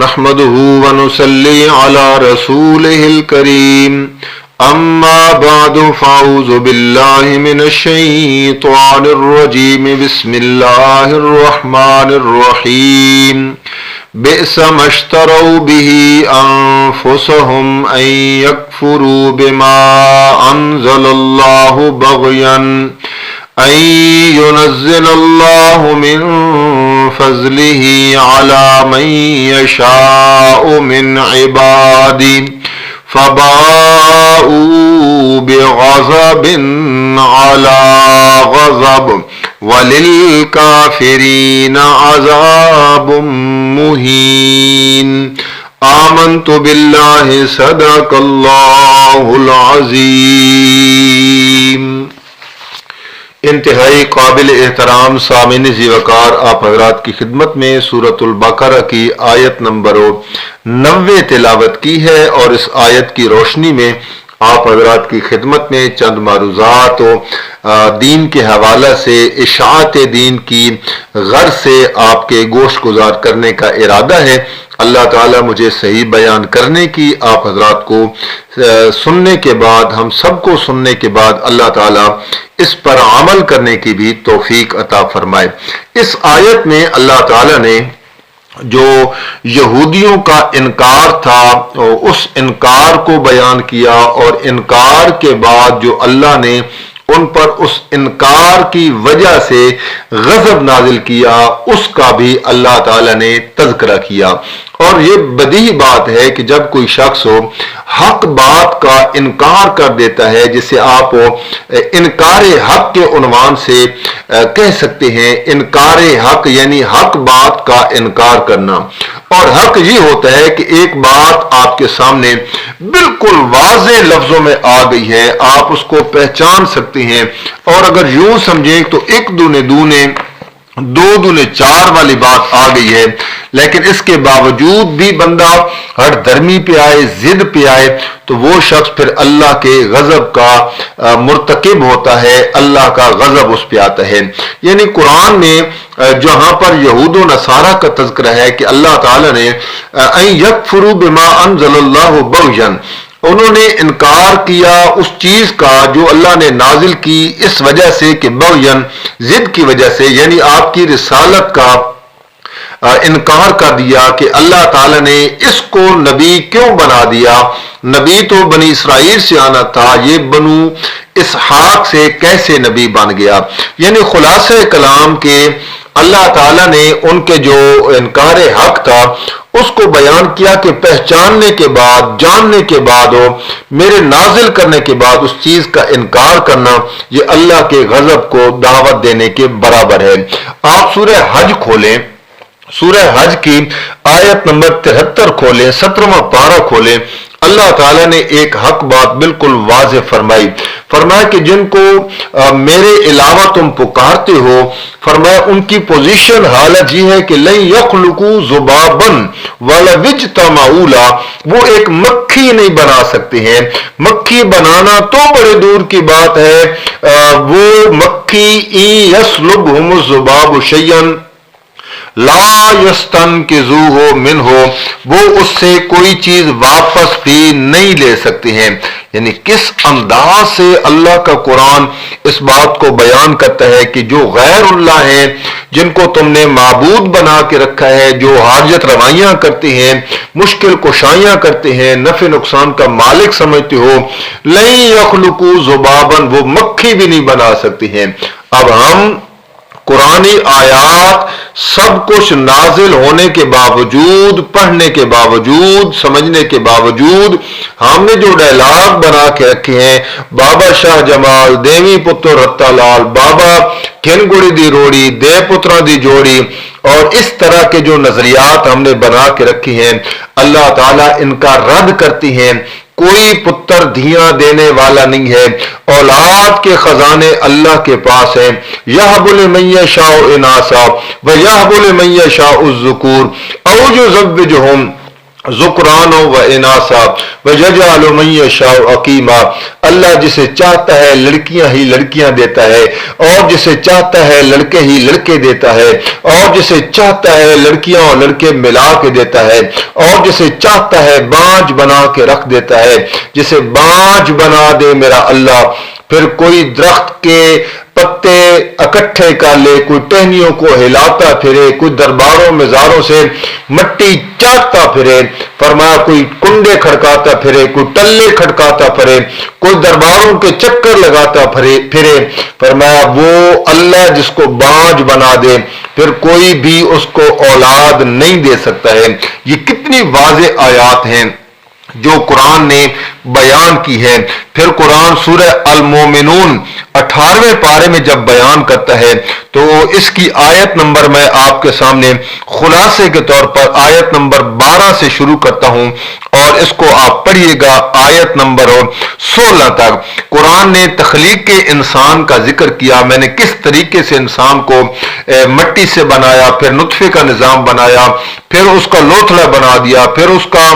نحمده ونصلي على رسوله الكريم اما بعد فاعوذ بالله من الشيطان الرجيم بسم الله الرحمن الرحيم بئس ما اشتروا به انفسهم ان يكفروا بما انزل الله بغيا ان ينزل الله من فضله على من يشاء من عباده فباءوا بغضب على غضب وللكافرين عذاب مهين آمنت بالله صدق الله العظيم۔ انتہائی قابل احترام سامعین ذی وقار، آپ حضرات کی خدمت میں سورۃ البقرہ کی آیت نمبر 90 تلاوت کی ہے، اور اس آیت کی روشنی میں آپ حضرات کی خدمت میں چند معروضات و دین کے حوالہ سے اشاعت دین کی غرض سے آپ کے گوش گزار کرنے کا ارادہ ہے۔ اللہ تعالیٰ مجھے صحیح بیان کرنے کی، آپ حضرات کو سننے کے بعد، ہم سب کو سننے کے بعد اللہ تعالیٰ اس پر عمل کرنے کی بھی توفیق عطا فرمائے۔ اس آیت میں اللہ تعالیٰ نے جو یہودیوں کا انکار تھا اس انکار کو بیان کیا، اور انکار کے بعد جو اللہ نے ان پر اس انکار کی وجہ سے غضب نازل کیا، اس کا بھی اللہ تعالیٰ نے تذکرہ کیا۔ اور یہ بدیہی بات ہے کہ جب کوئی شخص ہو حق بات کا انکار کر دیتا ہے، جسے آپ انکار حق کے عنوان سے کہہ سکتے ہیں، انکار حق یعنی حق بات کا انکار کرنا۔ اور حق یہ ہوتا ہے کہ ایک بات آپ کے سامنے بالکل واضح لفظوں میں آ گئی ہے، آپ اس کو پہچان سکتے ہیں، اور اگر یوں سمجھیں تو ایک دونے دونے دو دونے چار والی بات آ گئی ہے، لیکن اس کے باوجود بھی بندہ ہر دھرمی پہ آئے، ضد پہ آئے، تو وہ شخص پھر اللہ کے غضب کا مرتکب ہوتا ہے، اللہ کا غضب اس پہ آتا ہے۔ یعنی قرآن میں جہاں پر یہود و نصارہ کا تذکرہ ہے کہ اللہ تعالیٰ نے ان یکفروا بما انزل اللہ بغیا، انہوں نے انکار کیا اس چیز کا جو اللہ نے نازل کی اس وجہ سے کہ بغیا، ضد کی وجہ سے، یعنی آپ کی رسالت کا انکار کر دیا کہ اللہ تعالیٰ نے اس کو نبی کیوں بنا دیا، نبی تو بنی اسرائیل سے آنا تھا، یہ بنو اسحاق سے کیسے نبی بن گیا۔ یعنی خلاصہ کلام کے اللہ تعالیٰ نے ان کے جو انکار حق تھا اس کو بیان کیا کہ پہچاننے کے بعد، جاننے کے بعد، ہو میرے نازل کرنے کے بعد اس چیز کا انکار کرنا، یہ اللہ کے غضب کو دعوت دینے کے برابر ہے۔ آپ سورہ حج کھولیں، سورہ حج کی آیت نمبر 73 کھولیں، 17واں پارہ کھولیں، اللہ تعالیٰ نے ایک حق بات بالکل واضح فرمایا کہ جن کو میرے علاوہ تم پکارتے ہو، فرمایا ان کی پوزیشن حالت یہ ہے کہ لن یخلقوا ذبابا ولو اجتمعوا لہ، وہ ایک مکھی نہیں بنا سکتے ہیں۔ مکھی بنانا تو بڑے دور کی بات ہے، وہ مکھی ان یسلبہم الذباب شیئا لا یستنقذوہ منہ، وہ اس سے کوئی چیز واپس بھی نہیں لے سکتے ہیں۔ یعنی کس انداز سے اللہ کا قرآن اس بات کو بیان کرتا ہے کہ جو غیر اللہ ہیں، جن کو تم نے معبود بنا کے رکھا ہے، جو حاجت روائیاں کرتے ہیں، مشکل کشائیاں کرتے ہیں، نفع نقصان کا مالک سمجھتے ہو، لن یخلقوا ذبابا، وہ مکھی بھی نہیں بنا سکتے ہیں۔ اب ہم قرآنی آیات سب کچھ نازل ہونے کے باوجود، پڑھنے کے باوجود، سمجھنے کے باوجود، ہم نے جو ڈائلاگ بنا کے رکھے ہیں، بابا شاہ جمال، دیوی پتر رتا لال، بابا کھن گڑی دی روڑی، دے پترا دی جوڑی، اور اس طرح کے جو نظریات ہم نے بنا کے رکھے ہیں، اللہ تعالیٰ ان کا رد کرتی ہیں۔ کوئی پتر دھیاں دینے والا نہیں ہے، اولاد کے خزانے اللہ کے پاس ہیں۔ یہب لمن یشاء اناثا ویہب لمن یشاء الذکور او یزوجہم ذکران و اناسا وجعل من یشاء عقیما، اللہ جسے چاہتا ہے لڑکیاں ہی لڑکیاں دیتا ہے، اور جسے چاہتا ہے لڑکے ہی لڑکے دیتا ہے، اور جسے چاہتا ہے لڑکیاں اور لڑکے ملا کے دیتا ہے، اور جسے چاہتا ہے بانجھ بنا کے رکھ دیتا ہے۔ جسے بانجھ بنا دے میرا اللہ، پھر کوئی درخت کے پتے اکٹھے کر لے، کوئی ٹہنیوں کو ہلاتا پھرے، کوئی درباروں مزاروں سے مٹی چاٹتا پھرے، فرمایا کوئی کنڈے کھڑکاتا پھرے، کوئی ٹلے کھڑکاتا پھرے، کوئی درباروں کے چکر لگاتا پھرے، فرمایا وہ اللہ جس کو بانجھ بنا دے پھر کوئی بھی اس کو اولاد نہیں دے سکتا ہے۔ یہ کتنی واضح آیات ہیں جو قرآن نے بیان کی ہے۔ پھر قرآن سورہ المومنون 18ویں پارے میں جب بیان کرتا ہے تو اس کی آیت نمبر میں آپ کے سامنے خلاصے کے طور پر آیت نمبر 12 سے شروع کرتا ہوں اور اس کو آپ پڑھیے گا آیت نمبر 16 تک۔ قرآن نے تخلیق کے انسان کا ذکر کیا، میں نے کس طریقے سے انسان کو مٹی سے بنایا، پھر نطفے کا نظام بنایا، پھر اس کا لوتھڑا بنا دیا، پھر اس کا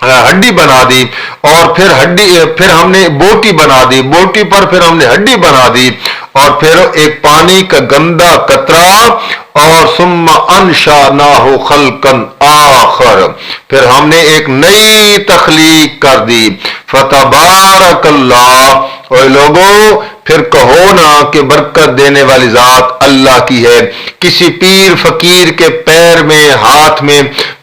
ہڈی بنا دی، اور پھر ہم نے بوٹی بنا دی، بوٹی پر پھر ہم نے ہڈی بنا دی، اور پھر ایک پانی کا گندا قطرہ، اور ثم انشأناہ خلقا آخر، پھر ہم نے ایک نئی تخلیق کر دی۔ فتبارک اللہ، اور لوگوں پھر کہو نا کہ برکت دینے والی ذات اللہ کی ہے، کسی پیر فقیر کے پیر میں ہاتھ میں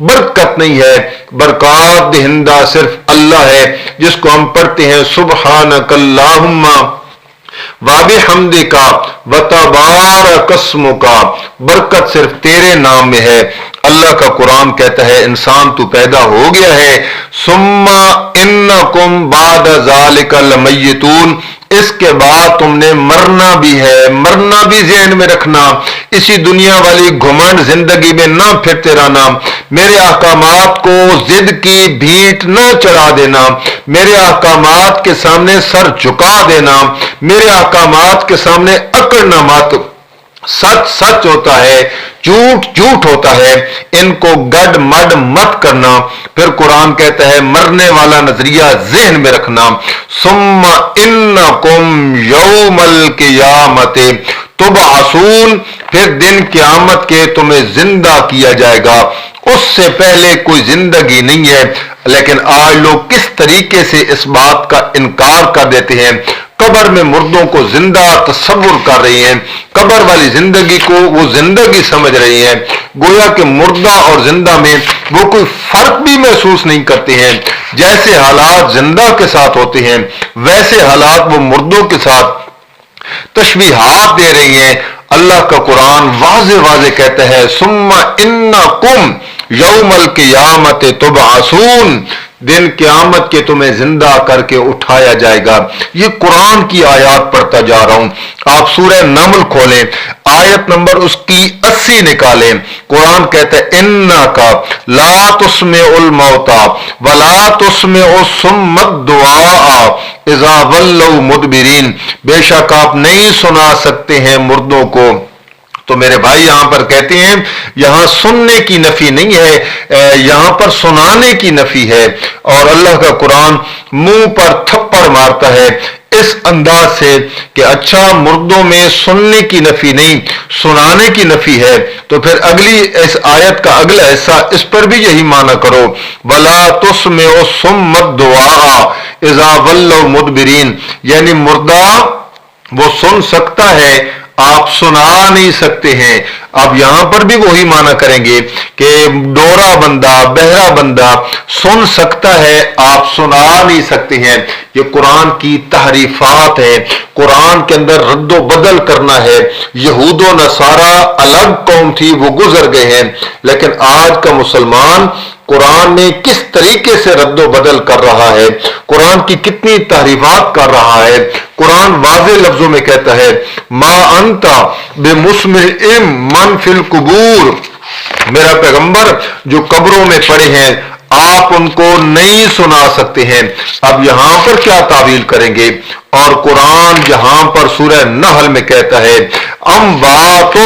برکت نہیں ہے، برکات دہندہ صرف اللہ ہے، جس کو ہم پڑھتے ہیں سبحانک اللہم وبحمدک وتبارک اسمک، برکت صرف تیرے نام میں ہے۔ اللہ کا قرآن کہتا ہے انسان تو پیدا ہو گیا ہے، ثم انکم بعد ذالک لمیتون، اس کے بعد تم نے مرنا بھی ہے، مرنا بھی ذہن میں رکھنا، اسی دنیا والی گھمنڈ زندگی میں نہ پھرتے رہنا، میرے احکامات کو ضد کی بھینٹ نہ چڑھا دینا، میرے احکامات کے سامنے سر جھکا دینا، میرے احکامات کے سامنے اکڑنا مت، سچ سچ ہوتا ہے، جھوٹ جھوٹ ہوتا ہے، ان کو گڈ مڈ مت کرنا۔ پھر قرآن کہتا ہے مرنے والا نظریہ ذہن میں رکھنا، ثم انکم یوم القیامت تبعثون، پھر دن قیامت کے تمہیں زندہ کیا جائے گا، اس سے پہلے کوئی زندگی نہیں ہے۔ لیکن آج لوگ کس طریقے سے اس بات کا انکار کر دیتے ہیں، قبر میں مردوں کو زندہ تصور کر رہی ہیں، قبر والی زندگی کو وہ زندگی سمجھ رہی ہیں، گویا کہ مردہ اور زندہ میں وہ کوئی فرق بھی محسوس نہیں کرتے ہیں۔ جیسے حالات زندہ کے ساتھ ہوتے ہیں ویسے حالات وہ مردوں کے ساتھ تشبیہات دے رہی ہیں۔ اللہ کا قرآن واضح واضح کہتا ہے ثم انکم یوم القیامت تبعثون، دن قیامت کے تمہیں زندہ کر کے اٹھایا جائے گا۔ یہ قرآن کی آیات پڑھتا جا رہا ہوں، آپ سورہ نمل کھولیں، آیت نمبر اس کی 80 نکالیں۔ قرآن کہتا ہے انکا لا تسمع الموتى ولا تسمع الصم الدعاء اذا ولوا مدبرین، بے شک آپ نہیں سنا سکتے ہیں مردوں کو۔ تو میرے بھائی یہاں پر کہتے ہیں یہاں سننے کی نفی نہیں ہے، یہاں پر سنانے کی نفی ہے، اور اللہ کا قرآن منہ پر تھپڑ مارتا ہے اس انداز سے کہ اچھا مردوں میں سننے کی نفی نہیں سنانے کی نفی ہے، تو پھر اگلی اس آیت کا اگلا حصہ اس پر بھی یہی معنی کرو وَلَا تُسْمِعُ الصُّمَّ الدُّعَاءَ إِذَا وَلَّوْا مُدْبِرِينَ، یعنی مردہ وہ سن سکتا ہے آپ سنا نہیں سکتے ہیں۔ اب یہاں پر بھی وہی معنی کریں گے کہ ڈورا بندہ بہرا بندہ سن سکتا ہے آپ سنا نہیں سکتے ہیں۔ یہ قرآن کی تحریفات ہے، قرآن کے اندر رد و بدل کرنا ہے۔ یہود و نصارہ الگ قوم تھی، وہ گزر گئے ہیں، لیکن آج کا مسلمان قرآن میں کس طریقے سے رد و بدل کر رہا ہے، قرآن کی کتنی تحریفات کر رہا ہے۔ قرآن واضح لفظوں میں کہتا ہے ما انت بمسمع من فی القبور، میرا پیغمبر جو قبروں میں پڑے ہیں آپ ان کو نہیں سنا سکتے ہیں۔ اب یہاں پر کیا تعویل کریں گے؟ اور قرآن جہاں پر سورہ نحل میں کہتا ہے اموات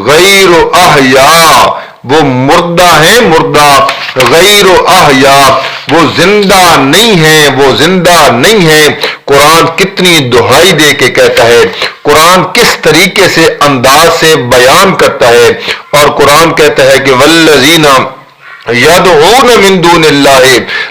غیر احیاء، وہ مردہ ہیں، مردہ غیر احیا، وہ زندہ نہیں ہے، وہ زندہ نہیں ہے۔ قرآن کتنی دہائی دے کے کہتا ہے، قرآن کس طریقے سے انداز سے بیان کرتا ہے، اور قرآن کہتا ہے کہ والذین یدعون من دون اللہ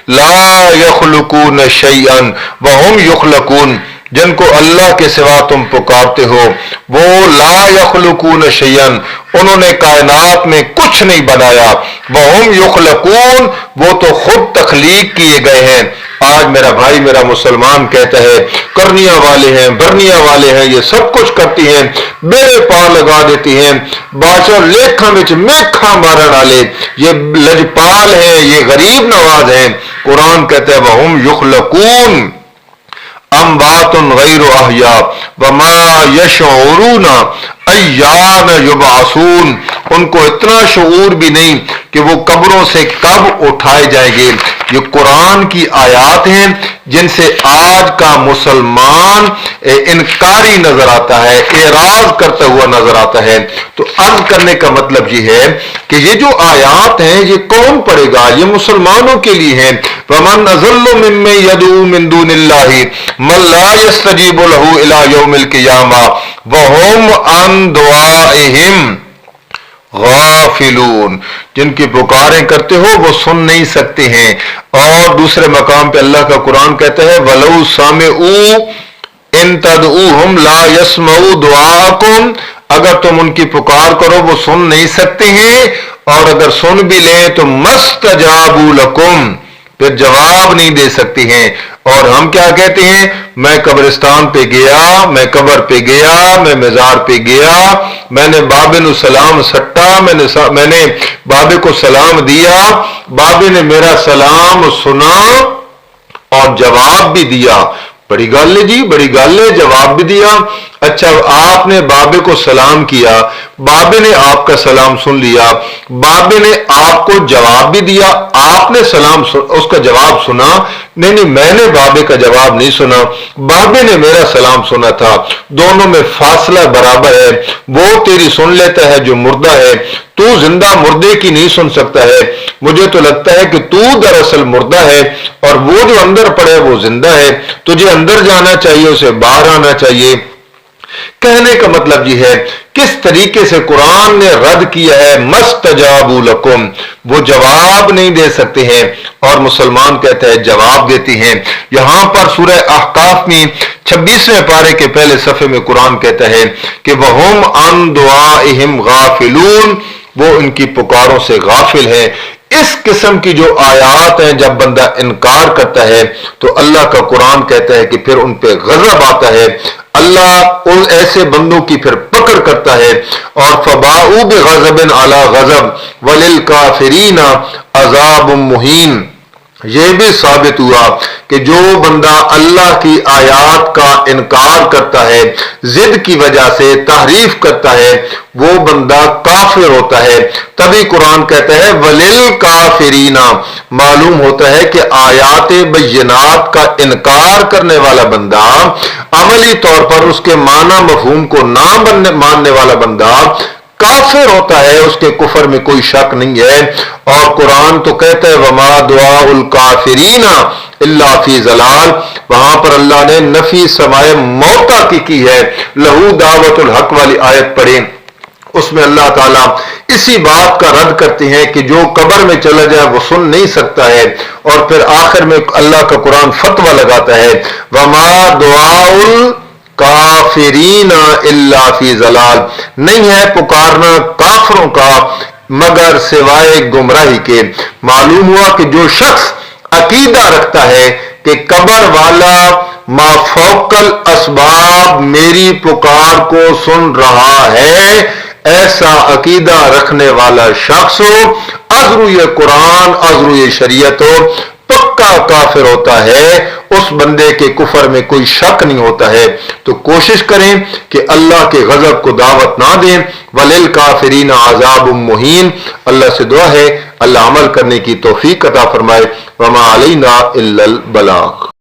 لا یخلقون شیئا وهم یخلقون، جن کو اللہ کے سوا تم پکارتے ہو وہ لا یخلقون شیئا، انہوں نے کائنات میں کچھ نہیں بنایا، وهم یخلقون، وہ تو خود تخلیق کیے گئے ہیں۔ آج میرا بھائی میرا مسلمان کہتا ہے کرنیاں والے ہیں، برنیاں والے ہیں، یہ سب کچھ کرتی ہیں، میرے پاں لگا دیتی ہیں، بادشاہ لیکھاں وچ میکھاں مارن والے، یہ لجپال ہیں، یہ غریب نواز ہیں۔ قرآن کہتا ہے وهم یخلقون اموات غیر احیا وما یشعرون ایان یبعثون، ان کو اتنا شعور بھی نہیں کہ وہ قبروں سے کب اٹھائے جائیں گے۔ یہ قرآن کی آیات ہیں جن سے آج کا مسلمان انکاری نظر آتا ہے، اعراض کرتا ہوا نظر آتا ہے۔ تو عرض کرنے کا مطلب یہ ہے کہ یہ جو آیات ہیں یہ کون پڑھے گا؟ یہ مسلمانوں کے لیے ہیں۔ وَمَنْ أَضَلُّ مِمَّن يَدْعُو مِن دُونِ اللَّهِ مَن لَّا يَسْتَجِيبُ لَهُ إِلَىٰ يَوْمِ الْقِيَامَةِ وَهُمْ عَن دُعَائِهِمْ غافلون، جن کی پکاریں کرتے ہو وہ سن نہیں سکتے ہیں۔ اور دوسرے مقام پہ اللہ کا قرآن کہتا ہے وَلَوْ سَمِعُوا إِن تَدْعُوهُمْ لَا يَسْمَعُوا دُعَاءَكُمْ، اگر تم ان کی پکار کرو وہ سن نہیں سکتے ہیں، اور اگر سن بھی لیں تو مَسْتَجَابُوا لَكُمْ، پھر جواب نہیں دے سکتی ہیں۔ اور ہم کیا کہتے ہیں؟ میں قبرستان پہ گیا، میں قبر پہ گیا، میں مزار پہ گیا، میں نے بابے نو سلام سٹا، میں نے بابے کو سلام دیا، بابے نے میرا سلام سنا اور جواب بھی دیا۔ بڑی گل ہے جی، بڑی گل ہے، جواب بھی دیا۔ اچھا آپ نے بابے کو سلام کیا، بابے نے آپ کا سلام سن لیا، بابے نے آپ کو جواب بھی دیا، آپ نے اس کا جواب سنا، نہیں میں نے بابے کا جواب نہیں سنا، بابے نے میرا سلام سنا تھا، دونوں میں فاصلہ برابر ہے۔ وہ تیری سن لیتا ہے جو مردہ ہے، تو زندہ مردے کی نہیں سن سکتا ہے۔ مجھے تو لگتا ہے کہ تو دراصل مردہ ہے اور وہ جو اندر پڑے وہ زندہ ہے، تجھے اندر جانا چاہیے، اسے باہر آنا چاہیے۔ کہنے کا مطلب یہ ہے کس طریقے سے قرآن نے رد کیا ہے مستجابوا لکم، وہ جواب نہیں دے سکتے ہیں، اور مسلمان کہتا ہے جواب دیتی ہیں۔ یہاں پر سورہ احقاف میں 26ویں پارے کے پہلے صفحے میں قرآن کہتا ہے کہ وَهُمْ عَن دُعَائِهِمْ غَافِلُونَ، وہ ان کی پکاروں سے غافل ہیں۔ اس قسم کی جو آیات ہیں جب بندہ انکار کرتا ہے تو اللہ کا قرآن کہتا ہے کہ پھر ان پہ غضب آتا ہے، اللہ ان ایسے بندوں کی پھر پکڑ کرتا ہے، اور فَبَاءُوا بِغَضَبٍ عَلَىٰ غَضَبٍ وَلِلْكَافِرِينَ عَذَابٌ مُّهِينٌ۔ یہ بھی ثابت ہوا کہ جو بندہ اللہ کی آیات کا انکار کرتا ہے، ضد کی وجہ سے تحریف کرتا ہے، وہ بندہ کافر ہوتا ہے۔ تبھی قرآن کہتا ہے وَلِلْكَافِرِينَ، معلوم ہوتا ہے کہ آیات بینات کا انکار کرنے والا بندہ، عملی طور پر اس کے معنی مفہوم کو نہ ماننے والا بندہ کافر ہوتا ہے، اس کے کفر میں کوئی شک نہیں ہے۔ اور قرآن تو کہتا ہے وَمَا دُعَاءُ الْكَافِرِينَ إِلَّا فِي ضَلَالٍ، وہاں پر اللہ نے نفی سمائے موتا کی ہے۔ لہو دعوت الحق والی آیت پڑھیں، اس میں اللہ تعالیٰ اسی بات کا رد کرتے ہیں کہ جو قبر میں چلا جائے وہ سن نہیں سکتا ہے، اور پھر آخر میں اللہ کا قرآن فتویٰ لگاتا ہے وَمَا دُعَاءُ کافرین الا فی ضلال، نہیں ہے پکارنا کافروں کا مگر سوائے گمراہی کے۔ معلوم ہوا کہ جو شخص عقیدہ رکھتا ہے کہ قبر والا ما فوق الاسباب میری پکار کو سن رہا ہے، ایسا عقیدہ رکھنے والا شخص از روئے قرآن از روئے شریعت پکا کافر ہوتا ہے، اس بندے کے کفر میں کوئی شک نہیں ہوتا ہے۔ تو کوشش کریں کہ اللہ کے غضب کو دعوت نہ دیں۔ وَلِلْكَافِرِينَ عَذَابٌ مُّهِينٌ، اللہ سے دعا ہے اللہ عمل کرنے کی توفیق عطا فرمائے۔ وَمَا عَلَيْنَا إِلَّا الْبَلَاغُ۔